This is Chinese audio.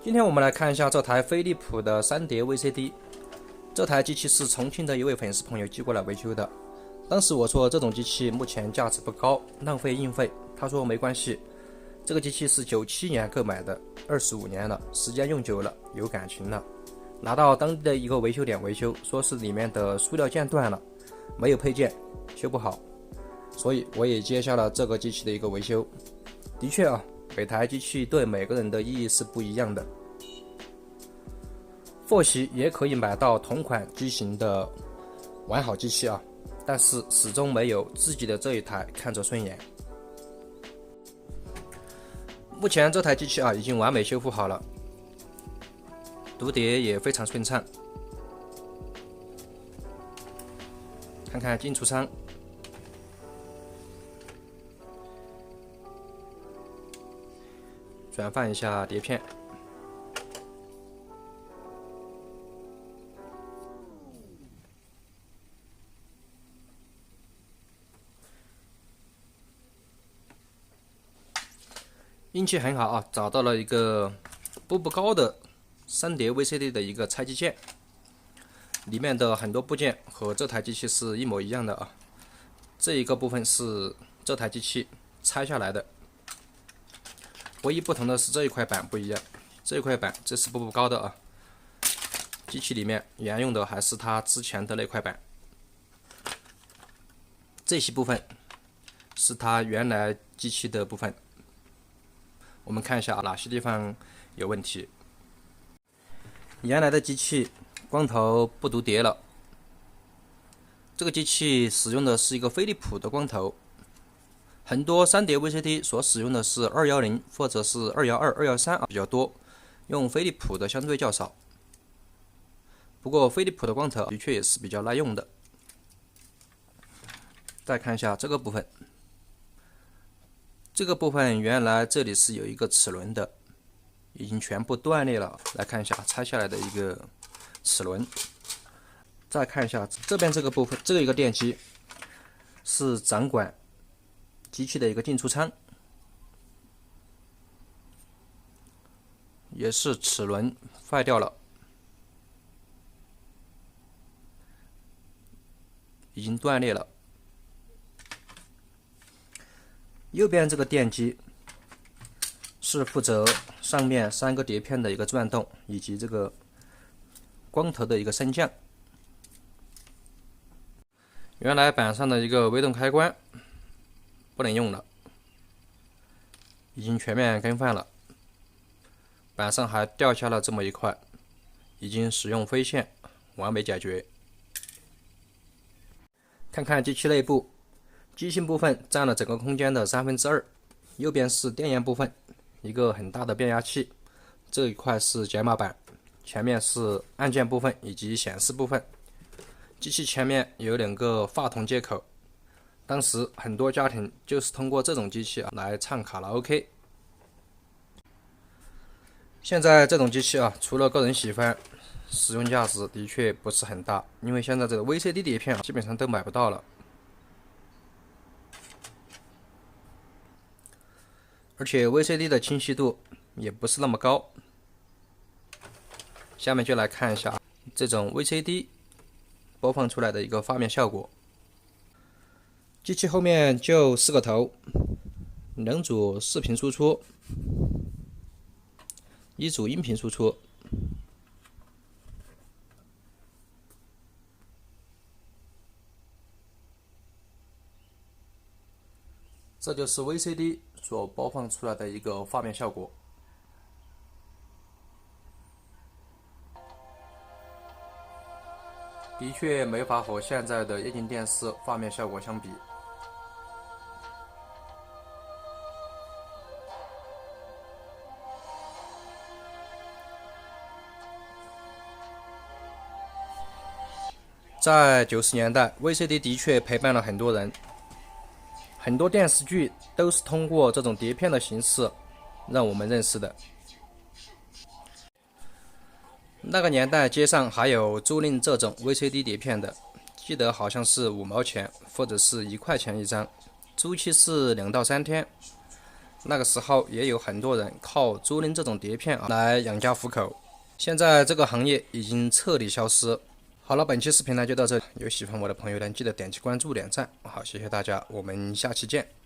今天我们来看一下这台飞利浦的3碟 VCD。这台机器是重庆的一位粉丝朋友寄过来维修的。当时我说这种机器目前价值不高，浪费运费。他说没关系，这个机器是97年购买的，25年了，时间用久了，有感情了。拿到当地的一个维修点维修，说是里面的塑料件断了，没有配件，修不好。所以我也接下了这个机器的一个维修。的确啊，每台机器对每个人的意义是不一样的。或许也可以买到同款机型的完好机器啊，但是始终没有自己的这一台看着顺眼。目前这台机器啊已经完美修复好了，读碟也非常顺畅。看看进出仓，转放一下碟片。运气很好啊，找到了一个步步高的3碟 VCD 的一个拆机件，里面的很多部件和这台机器是一模一样的啊。这一个部分是这台机器拆下来的，唯一不同的是这一块板不一样，这一块板这是步步高的啊，机器里面沿用的还是它之前的那块板。这些部分是它原来机器的部分。我们看一下哪些地方有问题。原来的机器光头不读碟了，这个机器使用的是一个飞利浦的光头。很多3碟 VCD 所使用的是210或者是212、213比较多，用飞利浦的相对较少。不过飞利浦的光头的确也是比较耐用的。再看一下这个部分。这个部分原来这里是有一个齿轮的，已经全部断裂了。来看一下拆下来的一个齿轮。再看一下这边这个部分，这个一个电机是掌管机器的一个进出仓，也是齿轮坏掉了，已经断裂了。右边这个电机是负责上面3个碟片的一个转动，以及这个光头的一个升降。原来板上的一个微动开关不能用了，已经全面更换了。板上还掉下了这么一块，已经使用飞线完美解决。看看机器内部，机芯部分占了整个空间的2/3，右边是电源部分，一个很大的变压器，这一块是解码板，前面是按键部分以及显示部分。机器前面有2个话筒接口，当时很多家庭就是通过这种机器来唱卡拉 OK。现在这种机器除了个人喜欢，使用价值的确不是很大，因为现在这个 VCD 碟片基本上都买不到了。而且 VCD 的清晰度也不是那么高。下面就来看一下这种 VCD 播放出来的一个画面效果。机器后面就4个头，2组视频输出，1组音频输出。这就是 VCD 所播放出来的一个画面效果。的确没法和现在的液晶电视画面效果相比。在90年代 ，VCD 的确陪伴了很多人。很多电视剧都是通过这种碟片的形式让我们认识的。那个年代街上还有租赁这种 VCD 碟片的，记得好像是5毛钱或者是1块钱一张，租期是2到3天。那个时候也有很多人靠租赁这种碟片来养家糊口。现在这个行业已经彻底消失。好了，本期视频呢就到这里，有喜欢我的朋友呢记得点击关注、点赞。好，谢谢大家，我们下期见。